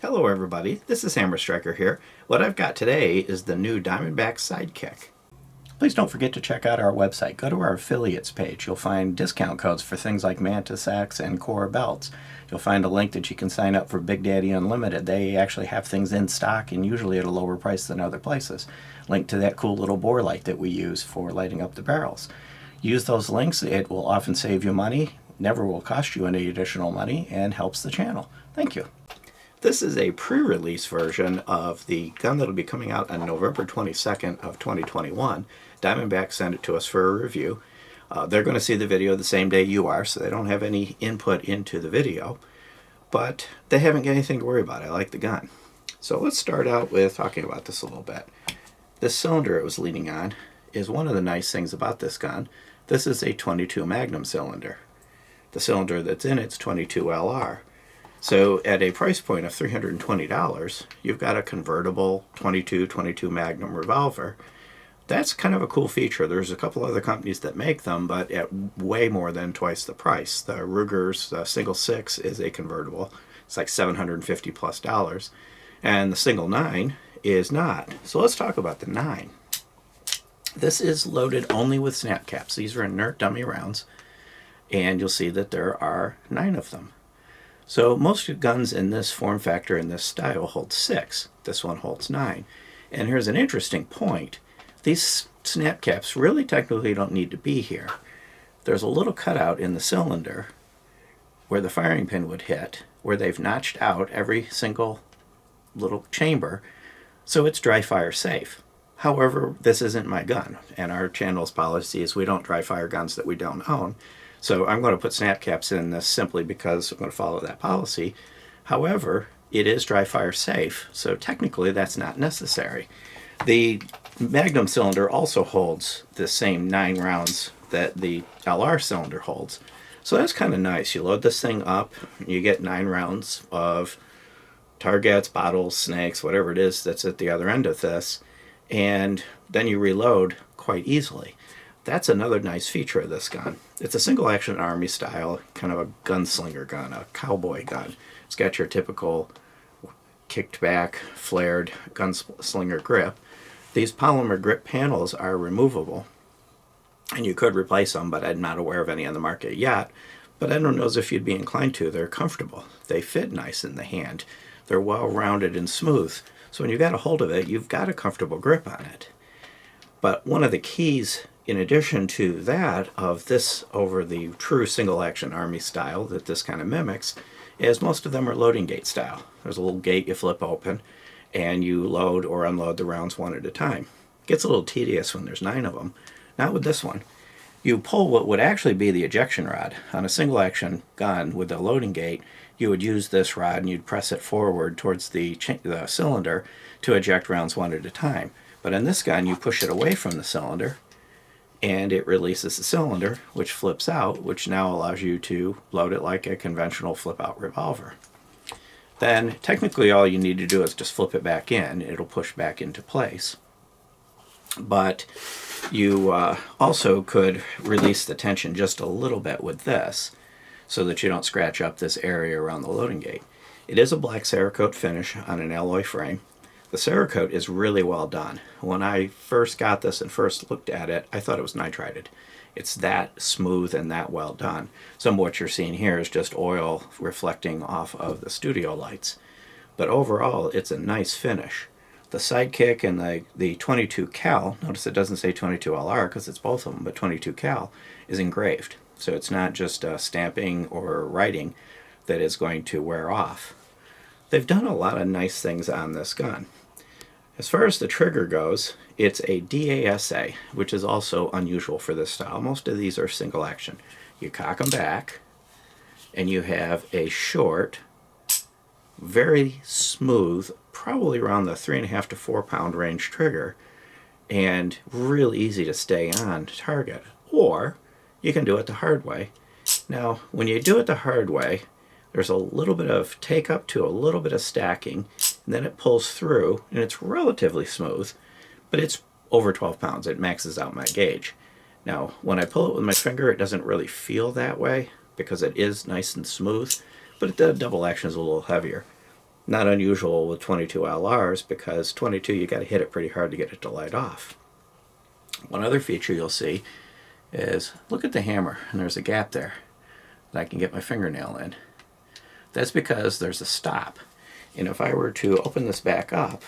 Hello everybody, this is Hammer Striker here. What I've got today is the new Diamondback Sidekick. Please don't forget to check out our website. Go to our affiliates page. You'll find discount codes for things like Mantis X and Core belts. You'll find a link that you can sign up for Big Daddy Unlimited. They actually have things in stock and usually at a lower price than other places. Link to that cool little bore light that we use for lighting up the barrels. Use those links. It will often save you money, never will cost you any additional money, and helps the channel. Thank you. This is a pre-release version of the gun that will be coming out on November 22nd of 2021. Diamondback sent it to us for a review. They're going to see the video the same day you are, so they don't have any input into the video. But they haven't got anything to worry about. I like the gun. So let's start out with talking about this a little bit. This cylinder it was leaning on is one of the nice things about this gun. This is a 22 Magnum cylinder. The cylinder that's in it's 22 LR. So at a price point of $320, you've got a convertible 22 Magnum revolver. That's kind of a cool feature. There's a couple other companies that make them, but at way more than twice the price. The Ruger's single 6 is a convertible. It's like $750 plus, and the single 9 is not. So let's talk about the 9. This is loaded only with snap caps. These are inert dummy rounds, and you'll see that there are 9 of them. So most guns in this form factor, in this style, hold 6. This one holds 9. And here's an interesting point. These snap caps really technically don't need to be here. There's a little cutout in the cylinder where the firing pin would hit, where they've notched out every single little chamber, so it's dry fire safe. However, this isn't my gun, and our channel's policy is we don't dry fire guns that we don't own. So I'm going to put snap caps in this simply because I'm going to follow that policy. However, it is dry fire safe, so technically that's not necessary. The Magnum cylinder also holds the same 9 rounds that the LR cylinder holds. So that's kind of nice. You load this thing up, you get 9 rounds of targets, bottles, snakes, whatever it is that's at the other end of this, and then you reload quite easily. That's another nice feature of this gun. It's a single action army style, kind of a gunslinger gun, a cowboy gun. It's got your typical kicked back, flared gunslinger grip. These polymer grip panels are removable, and you could replace them, but I'm not aware of any on the market yet. But I don't know if you'd be inclined to. They're comfortable. They fit nice in the hand. They're well rounded and smooth. So when you got a hold of it, you've got a comfortable grip on it. But one of the keys, in addition to that, of this over the true single-action army style that this kind of mimics, is most of them are loading gate style. There's a little gate you flip open, and you load or unload the rounds one at a time. It gets a little tedious when there's 9 of them. Not with this one. You pull what would actually be the ejection rod. On a single-action gun with a loading gate, you would use this rod and you'd press it forward towards the cylinder to eject rounds one at a time. But in this gun, you push it away from the cylinder, and it releases the cylinder, which flips out, which now allows you to load it like a conventional flip-out revolver. Then, technically, all you need to do is just flip it back in. It'll push back into place. But you also could release the tension just a little bit with this, so that you don't scratch up this area around the loading gate. It is a black Cerakote finish on an alloy frame. The Cerakote is really well done. When I first got this and first looked at it, I thought it was nitrided. It's that smooth and that well done. Some of what you're seeing here is just oil reflecting off of the studio lights. But overall, it's a nice finish. The Sidekick and the 22 cal, notice it doesn't say 22 LR because it's both of them, but 22 cal is engraved. So it's not just stamping or writing that is going to wear off. They've done a lot of nice things on this gun. As far as the trigger goes, it's a DASA, which is also unusual for this style. Most of these are single action. You cock them back, and you have a short, very smooth, probably around the 3.5 to 4 pound range trigger, and really easy to stay on target. Or you can do it the hard way. Now, when you do it the hard way, there's a little bit of take up to a little bit of stacking, and then it pulls through, and it's relatively smooth, but it's over 12 pounds. It maxes out my gauge. Now, when I pull it with my finger, it doesn't really feel that way because it is nice and smooth, but the double action is a little heavier. Not unusual with 22 LRs, because 22 you got to hit it pretty hard to get it to light off. One other feature you'll see is, look at the hammer, and there's a gap there that I can get my fingernail in. That's because there's a stop. And if I were to open this back up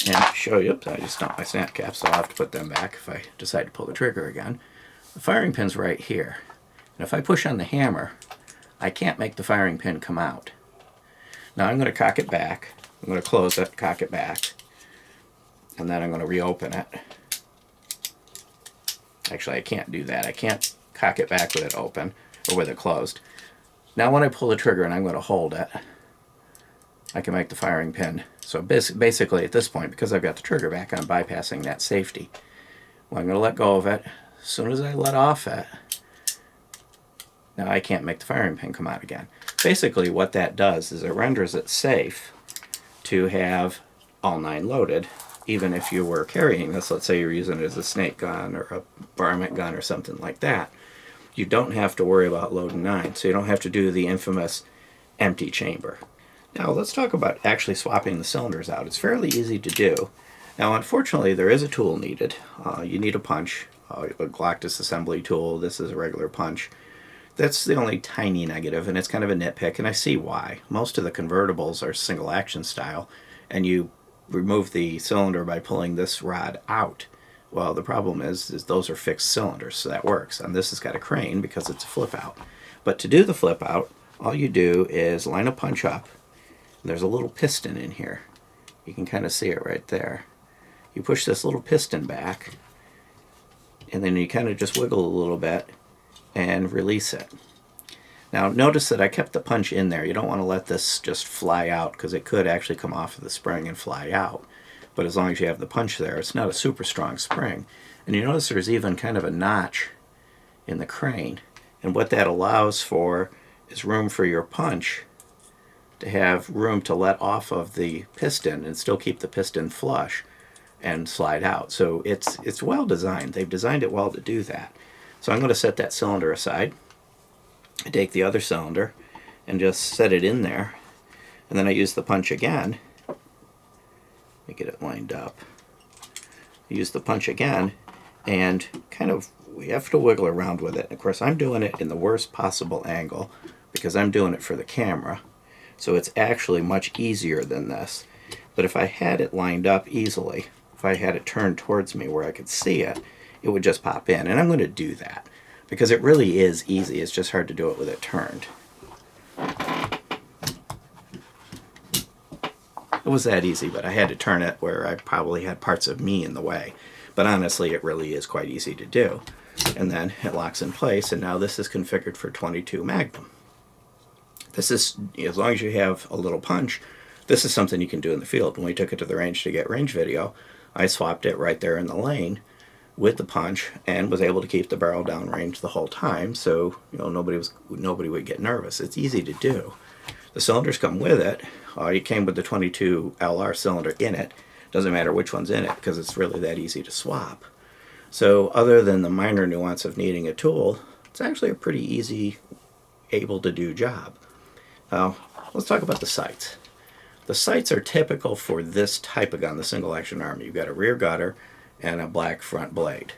and show you, oops, I just stumped my snap caps, so I'll have to put them back if I decide to pull the trigger again. The firing pin's right here. And if I push on the hammer, I can't make the firing pin come out. Now I'm going to cock it back. I'm going to close it, cock it back, and then I'm going to reopen it. Actually, I can't do that. I can't cock it back with it open, or with it closed. Now when I pull the trigger and I'm going to hold it, I can make the firing pin. So basically at this point, because I've got the trigger back, I'm bypassing that safety. Well, I'm going to let go of it. As soon as I let off it, now I can't make the firing pin come out again. Basically what that does is it renders it safe to have all 9 loaded, even if you were carrying this. Let's say you're using it as a snake gun or a varmint gun or something like that. You don't have to worry about loading 9, so you don't have to do the infamous empty chamber. Now let's talk about actually swapping the cylinders out. It's fairly easy to do. Now unfortunately there is a tool needed. You need a punch, a Glock disassembly tool. This is a regular punch. That's the only tiny negative, and it's kind of a nitpick, and I see why. Most of the convertibles are single action style, and you remove the cylinder by pulling this rod out. Well, the problem is those are fixed cylinders, so that works. And this has got a crane because it's a flip out. But to do the flip out, all you do is line a punch up. There's a little piston in here. You can kind of see it right there. You push this little piston back, and then you kind of just wiggle a little bit and release it. Now notice that I kept the punch in there. You don't want to let this just fly out, because it could actually come off of the spring and fly out. But as long as you have the punch there, it's not a super strong spring. And you notice there's even kind of a notch in the crane. And what that allows for is room for your punch to have room to let off of the piston and still keep the piston flush and slide out. So it's well designed. They've designed it well to do that. So I'm going to set that cylinder aside. I take the other cylinder and just set it in there, and then I use the punch again. Let me get it lined up. Use the punch again, and kind of, we have to wiggle around with it. Of course, I'm doing it in the worst possible angle because I'm doing it for the camera, so it's actually much easier than this. But if I had it lined up easily, if I had it turned towards me where I could see it, it would just pop in. And I'm going to do that because it really is easy. It's just hard to do it with it turned. It was that easy, but I had to turn it where I probably had parts of me in the way. But honestly, it really is quite easy to do. And then it locks in place, and now this is configured for 22 Magnum. This is, as long as you have a little punch, this is something you can do in the field. When we took it to the range to get range video, I swapped it right there in the lane with the punch and was able to keep the barrel downrange the whole time, so nobody would get nervous. It's easy to do. The cylinders come with it. It came with the 22 LR cylinder in it. Doesn't matter which one's in it because it's really that easy to swap. So other than the minor nuance of needing a tool, it's actually a pretty easy, able to do job. Now let's talk about the sights. The sights are typical for this type of gun, the single action arm. You've got a rear gutter and a black front blade.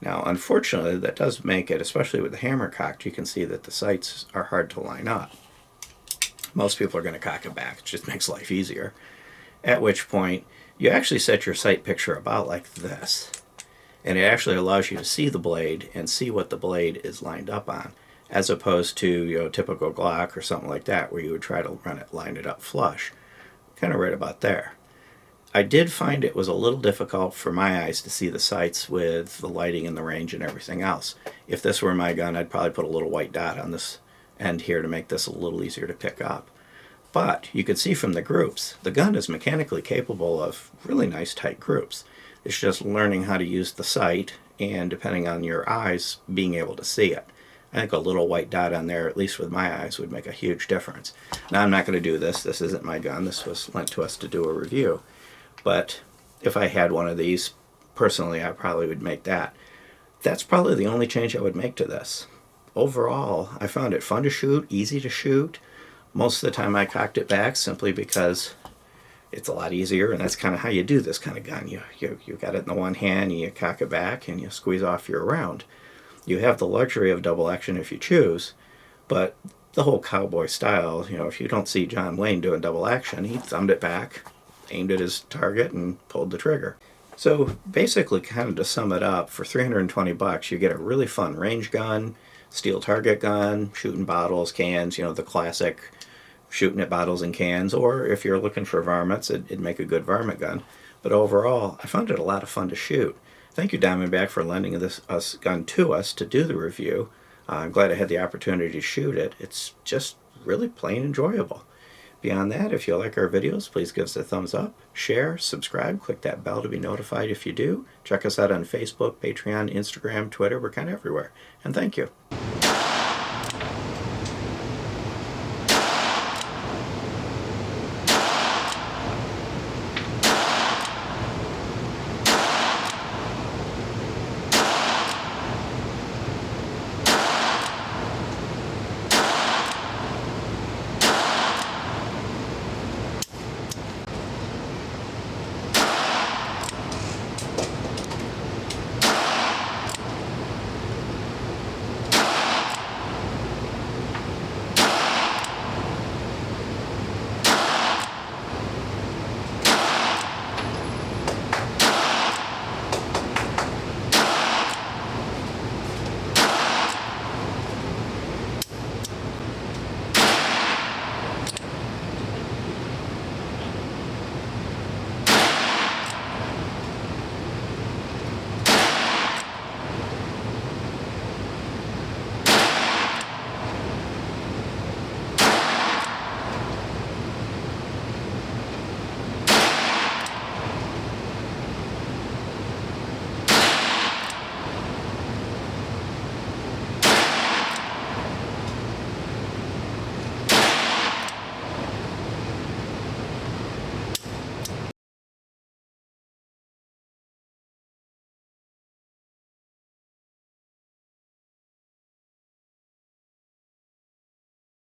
Now unfortunately that does make it, especially with the hammer cocked, you can see that the sights are hard to line up. Most people are going to cock it back. It just makes life easier. At which point you actually set your sight picture about like this, and it actually allows you to see the blade and see what the blade is lined up on, as opposed to typical Glock or something like that where you would try to line it up flush. Kind of right about there. I did find it was a little difficult for my eyes to see the sights with the lighting and the range and everything else. If this were my gun, I'd probably put a little white dot on this end here to make this a little easier to pick up. But you could see from the groups, the gun is mechanically capable of really nice tight groups. It's just learning how to use the sight and, depending on your eyes, being able to see it. I think a little white dot on there, at least with my eyes, would make a huge difference. Now I'm not going to do this. This isn't my gun. This was lent to us to do a review. But if I had one of these, personally, I probably would make that. That's probably the only change I would make to this. Overall, I found it fun to shoot, easy to shoot. Most of the time I cocked it back simply because it's a lot easier, and that's kind of how you do this kind of gun. You got it in the one hand, you cock it back, and you squeeze off your round. You have the luxury of double action if you choose, but the whole cowboy style, you know, if you don't see John Wayne doing double action, he thumbed it back, aimed at his target, and pulled the trigger. So basically, kind of to sum it up, for 320 bucks, you get a really fun range gun, steel target gun, shooting bottles, cans, you know, the classic shooting at bottles and cans, or if you're looking for varmints, it'd make a good varmint gun. But overall, I found it a lot of fun to shoot. Thank you, Diamondback, for lending this gun to us to do the review. I'm glad I had the opportunity to shoot it. It's just really plain enjoyable. Beyond that, if you like our videos, please give us a thumbs up, share, subscribe, click that bell to be notified if you do. Check us out on Facebook, Patreon, Instagram, Twitter. We're kind of everywhere. And thank you.